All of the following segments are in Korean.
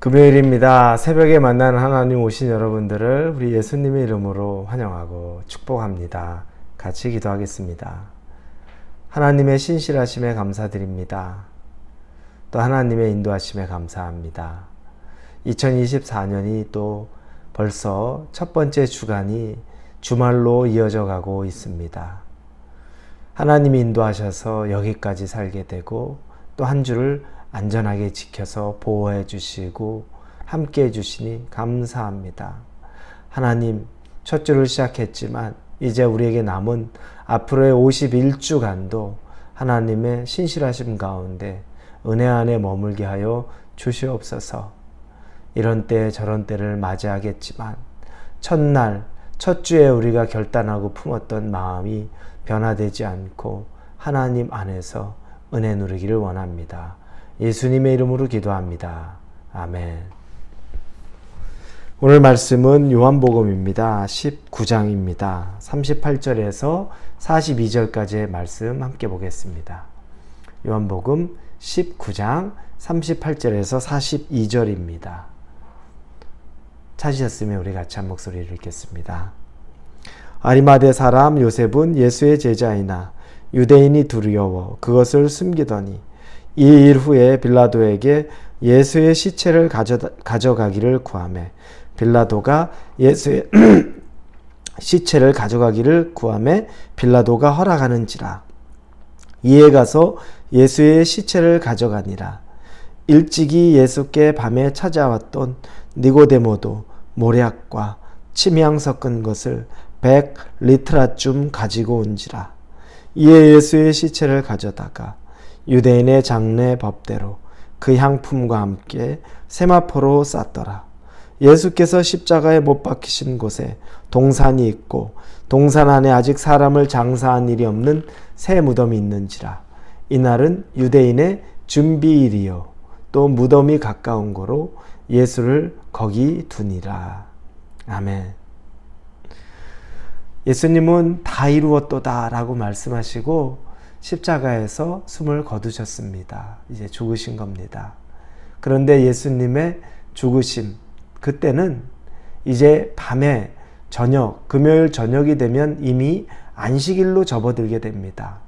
금요일입니다. 새벽에 만나는 하나님 오신 여러분들을 우리 예수님의 이름으로 환영하고 축복합니다. 같이 기도하겠습니다. 하나님의 신실하심에 감사드립니다. 또 하나님의 인도하심에 감사합니다. 2024년이 또 벌써 첫 번째 주간이 주말로 이어져 가고 있습니다. 하나님이 인도하셔서 여기까지 살게 되고 또 한 주를 안전하게 지켜서 보호해 주시고 함께 해 주시니 감사합니다. 하나님, 첫 주를 시작했지만 이제 우리에게 남은 앞으로의 51주간도 하나님의 신실하심 가운데 은혜 안에 머물게 하여 주시옵소서. 이런 때 저런 때를 맞이하겠지만 첫날, 첫 주에 우리가 결단하고 품었던 마음이 변화되지 않고 하나님 안에서 은혜 누리기를 원합니다. 예수님의 이름으로 기도합니다. 아멘. 오늘 말씀은 요한복음입니다. 19장입니다. 38절에서 42절까지의 말씀 함께 보겠습니다. 요한복음 19장 38절에서 42절입니다. 찾으셨으면 우리 같이 한 목소리를 읽겠습니다. 아리마대 사람 요셉은 예수의 제자이나 유대인이 두려워 그것을 숨기더니 이 일 후에 빌라도에게 예수의 시체를 가져가기를 구하매 빌라도가 예수의 시체를 가져가기를 구하매 빌라도가 허락하는지라. 이에 가서 예수의 시체를 가져가니라. 일찍이 예수께 밤에 찾아왔던 니고데모도 모략과 침향 섞은 것을 100리트라쯤 가지고 온지라. 이에 예수의 시체를 가져다가 유대인의 장례 법대로 그 향품과 함께 세마포로 쌌더라. 예수께서 십자가에 못 박히신 곳에 동산이 있고 동산 안에 아직 사람을 장사한 일이 없는 새 무덤이 있는지라. 이날은 유대인의 준비일이요 또 무덤이 가까운 거로 예수를 거기 두니라. 아멘. 예수님은 다 이루었도다 라고 말씀하시고 십자가에서 숨을 거두셨습니다. 이제 죽으신 겁니다. 그런데 예수님의 죽으심, 그때는 이제 밤에 저녁, 금요일 저녁이 되면 이미 안식일로 접어들게 됩니다.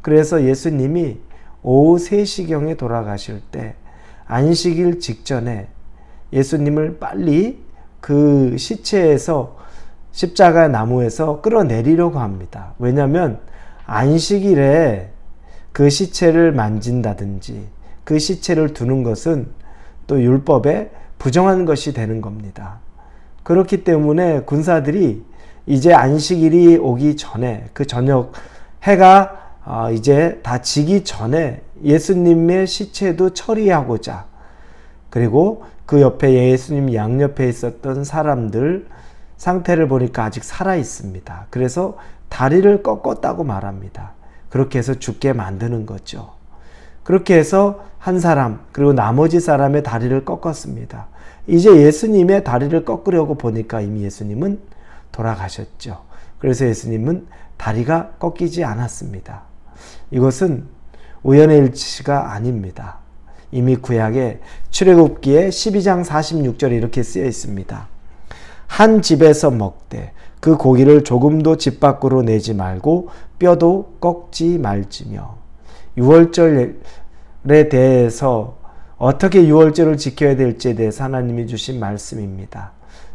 그래서 예수님이 오후 3시경에 돌아가실 때 안식일 직전에 예수님을 빨리 그 시체에서 십자가 나무에서 끌어내리려고 합니다. 왜냐하면 안식일에 그 시체를 만진다든지 그 시체를 두는 것은 또 율법에 부정한 것이 되는 겁니다. 그렇기 때문에 군사들이 이제 안식일이 오기 전에 그 저녁 해가 이제 다 지기 전에 예수님의 시체도 처리하고자, 그리고 그 옆에 예수님 양옆에 있었던 사람들 상태를 보니까 아직 살아 있습니다. 그래서 다리를 꺾었다고 말합니다. 그렇게 해서 죽게 만드는 거죠. 그렇게 해서 한 사람 그리고 나머지 사람의 다리를 꺾었습니다. 이제 예수님의 다리를 꺾으려고 보니까 이미 예수님은 돌아가셨죠. 그래서 예수님은 다리가 꺾이지 않았습니다. 이것은 우연의 일치가 아닙니다. 이미 구약의 출애굽기에 12장 46절에 이렇게 쓰여 있습니다. 한 집에서 먹되 그 고기를 조금도 집 밖으로 내지 말고 뼈도 꺾지 말지며. 유월절에 대해서 어떻게 유월절을 지켜야 될지에 대해서 하나님이 주신 말씀입니다.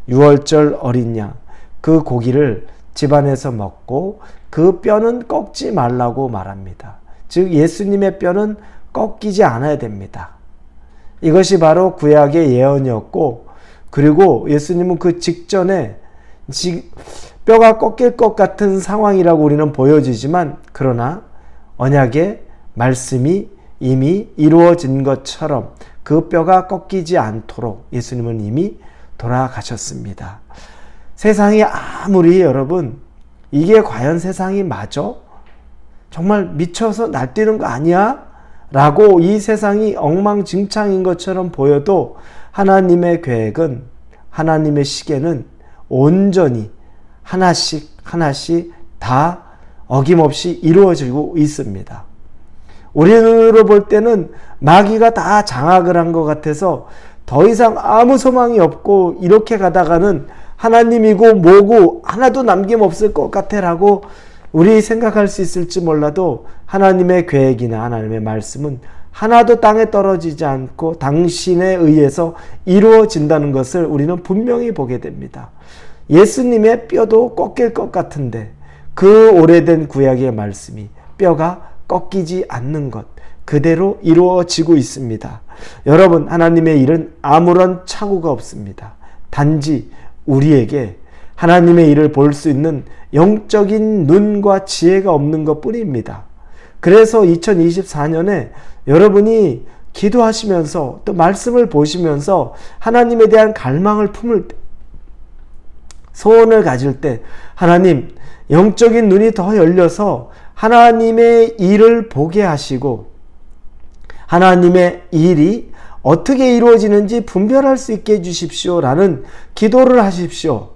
유월절 어린 양, 그 고기를 집안에서 먹고 그 뼈는 꺾지 말라고 말합니다. 즉 예수님의 뼈는 꺾이지 않아야 됩니다. 이것이 바로 구약의 예언이었고, 그리고 예수님은 그 직전에 뼈가 꺾일 것 같은 상황이라고 우리는 보여지지만, 그러나 언약의 말씀이 이미 이루어진 것처럼 그 뼈가 꺾이지 않도록 예수님은 이미 돌아가셨습니다. 세상이 아무리, 여러분, 이게 과연 세상이 맞아? 정말 미쳐서 날뛰는 거 아니야? 라고 이 세상이 엉망진창인 것처럼 보여도 하나님의 계획은, 하나님의 시계는 온전히 하나씩 다 어김없이 이루어지고 있습니다. 우리 눈으로 볼 때는 마귀가 다 장악을 한 것 같아서 더 이상 아무 소망이 없고 이렇게 가다가는 하나님이고 뭐고 하나도 남김없을 것 같아라고 우리 생각할 수 있을지 몰라도 하나님의 계획이나 하나님의 말씀은 하나도 땅에 떨어지지 않고 당신에 의해서 이루어진다는 것을 우리는 분명히 보게 됩니다. 예수님의 뼈도 꺾일 것 같은데 그 오래된 구약의 말씀이 뼈가 꺾이지 않는 것 그대로 이루어지고 있습니다. 여러분, 하나님의 일은 아무런 착오가 없습니다. 단지 우리에게 하나님의 일을 볼 수 있는 영적인 눈과 지혜가 없는 것 뿐입니다. 그래서 2024년에 여러분이 기도하시면서 또 말씀을 보시면서 하나님에 대한 갈망을 품을 때, 소원을 가질 때 하나님, 영적인 눈이 더 열려서 하나님의 일을 보게 하시고 하나님의 일이 어떻게 이루어지는지 분별할 수 있게 해주십시오 라는 기도를 하십시오.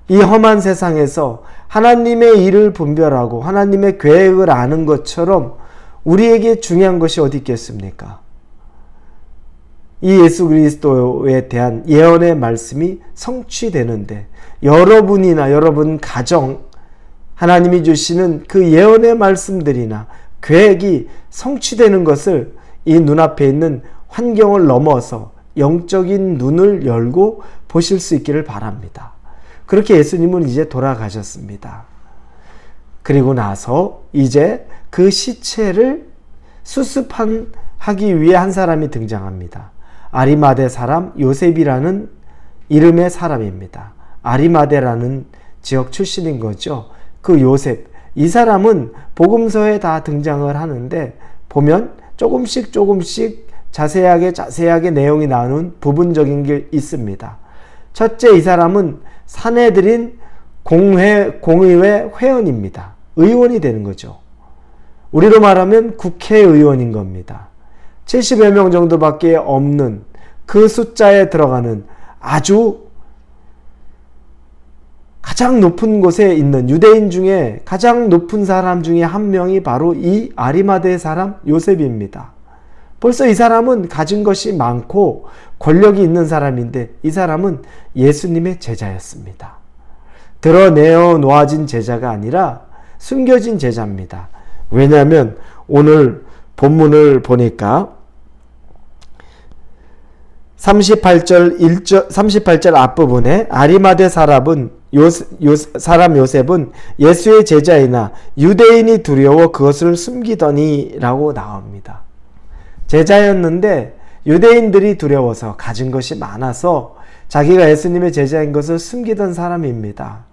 이 험한 세상에서 하나님의 일을 분별하고 하나님의 계획을 아는 것처럼 우리에게 중요한 것이 어디 있겠습니까? 이 예수 그리스도에 대한 예언의 말씀이 성취되는데 여러분이나 여러분 가정, 하나님이 주시는 그 예언의 말씀들이나 계획이 성취되는 것을 이 눈앞에 있는 환경을 넘어서 영적인 눈을 열고 보실 수 있기를 바랍니다. 그렇게 예수님은 이제 돌아가셨습니다. 그리고 나서 이제 그 시체를 수습하기 위해 한 사람이 등장합니다. 아리마대 사람 요셉이라는 이름의 사람입니다. 아리마대라는 지역 출신인 거죠. 그 요셉, 이 사람은 복음서에 다 등장을 하는데 보면 조금씩 자세하게 내용이 나오는 부분적인 게 있습니다. 첫째, 이 사람은 산헤드린 공의회 회원입니다. 의원이 되는 거죠. 우리로 말하면 국회의원인 겁니다. 70여 명 정도밖에 없는 그 숫자에 들어가는 아주 가장 높은 곳에 있는 유대인 중에 가장 높은 사람 중에 한 명이 바로 이 아리마대 사람 요셉입니다. 벌써 이 사람은 가진 것이 많고 권력이 있는 사람인데 이 사람은 예수님의 제자였습니다. 드러내어 놓아진 제자가 아니라 숨겨진 제자입니다. 왜냐하면 오늘 본문을 보니까 38절 앞부분에 아리마대 사람 요셉은 예수의 제자이나 유대인이 두려워 그것을 숨기더니 라고 나옵니다. 제자였는데 유대인들이 두려워서 가진 것이 많아서 자기가 예수님의 제자인 것을 숨기던 사람입니다.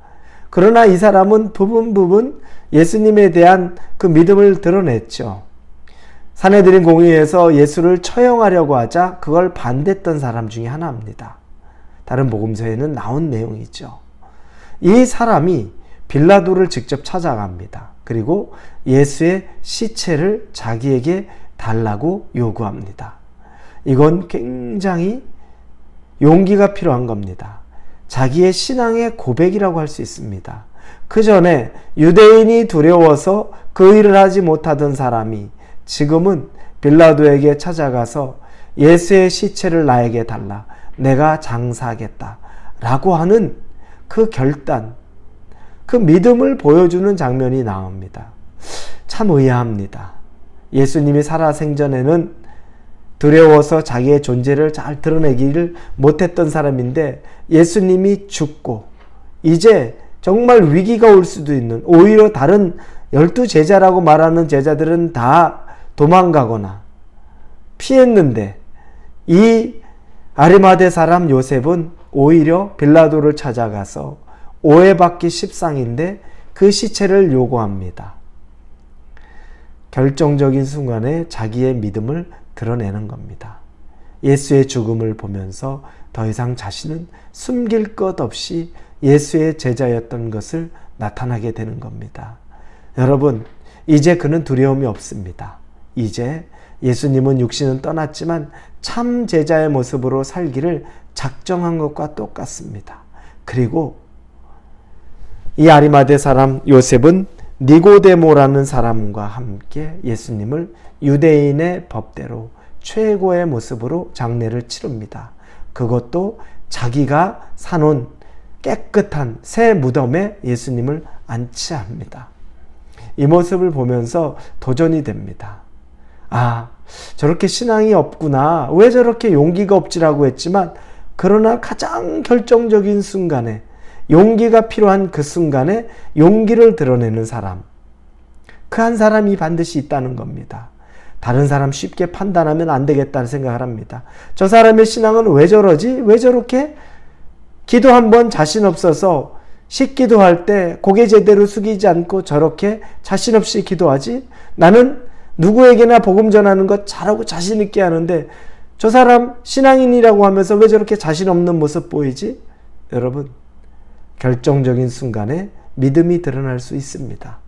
그러나 이 사람은 부분 예수님에 대한 그 믿음을 드러냈죠. 산헤드린 공의회에서 예수를 처형하려고 하자 그걸 반대했던 사람 중에 하나입니다. 다른 복음서에는 나온 내용이죠. 이 사람이 빌라도를 직접 찾아갑니다. 그리고 예수의 시체를 자기에게 달라고 요구합니다. 이건 굉장히 용기가 필요한 겁니다. 자기의 신앙의 고백이라고 할 수 있습니다. 그 전에 유대인이 두려워서 그 일을 하지 못하던 사람이 지금은 빌라도에게 찾아가서 예수의 시체를 나에게 달라, 내가 장사하겠다 라고 하는 그 결단, 그 믿음을 보여주는 장면이 나옵니다. 참 의아합니다. 예수님이 살아생전에는 두려워서 자기의 존재를 잘 드러내기를 못했던 사람인데 예수님이 죽고 이제 정말 위기가 올 수도 있는, 오히려 다른 12제자라고 말하는 제자들은 다 도망가거나 피했는데 이 아리마대 사람 요셉은 오히려 빌라도를 찾아가서 오해받기 십상인데 그 시체를 요구합니다. 결정적인 순간에 자기의 믿음을 드러내는 겁니다. 예수의 죽음을 보면서 더 이상 자신은 숨길 것 없이 예수의 제자였던 것을 나타나게 되는 겁니다. 여러분, 이제 그는 두려움이 없습니다. 이제 예수님은 육신은 떠났지만 참 제자의 모습으로 살기를 작정한 것과 똑같습니다. 그리고 이 아리마대 사람 요셉은 니고데모라는 사람과 함께 예수님을 유대인의 법대로 최고의 모습으로 장례를 치릅니다. 그것도 자기가 사놓은 깨끗한 새 무덤에 예수님을 안치합니다. 이 모습을 보면서 도전이 됩니다. 아, 저렇게 신앙이 없구나. 왜 저렇게 용기가 없지라고 했지만, 그러나 가장 결정적인 순간에, 용기가 필요한 그 순간에 용기를 드러내는 사람, 그 한 사람이 반드시 있다는 겁니다. 다른 사람 쉽게 판단하면 안 되겠다는 생각을 합니다. 저 사람의 신앙은 왜 저러지? 왜 저렇게 기도 한번 자신 없어서 식기도할 때 고개 제대로 숙이지 않고 저렇게 자신 없이 기도하지? 나는 누구에게나 복음 전하는 것 잘하고 자신 있게 하는데 저 사람 신앙인이라고 하면서 왜 저렇게 자신 없는 모습 보이지? 여러분, 결정적인 순간에 믿음이 드러날 수 있습니다.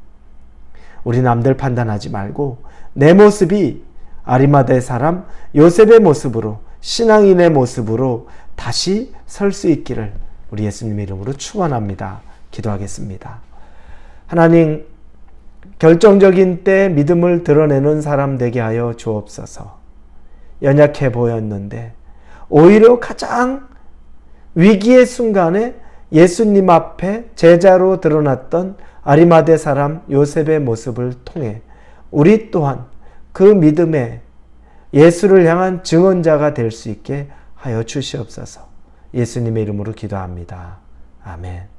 우리 남들 판단하지 말고 내 모습이 아리마대 사람 요셉의 모습으로, 신앙인의 모습으로 다시 설 수 있기를 우리 예수님의 이름으로 축원합니다. 기도하겠습니다. 하나님, 결정적인 때 믿음을 드러내는 사람 되게 하여 주옵소서. 연약해 보였는데 오히려 가장 위기의 순간에 예수님 앞에 제자로 드러났던 아리마대 사람 요셉의 모습을 통해 우리 또한 그 믿음에 예수를 향한 증언자가 될 수 있게 하여 주시옵소서. 예수님의 이름으로 기도합니다. 아멘.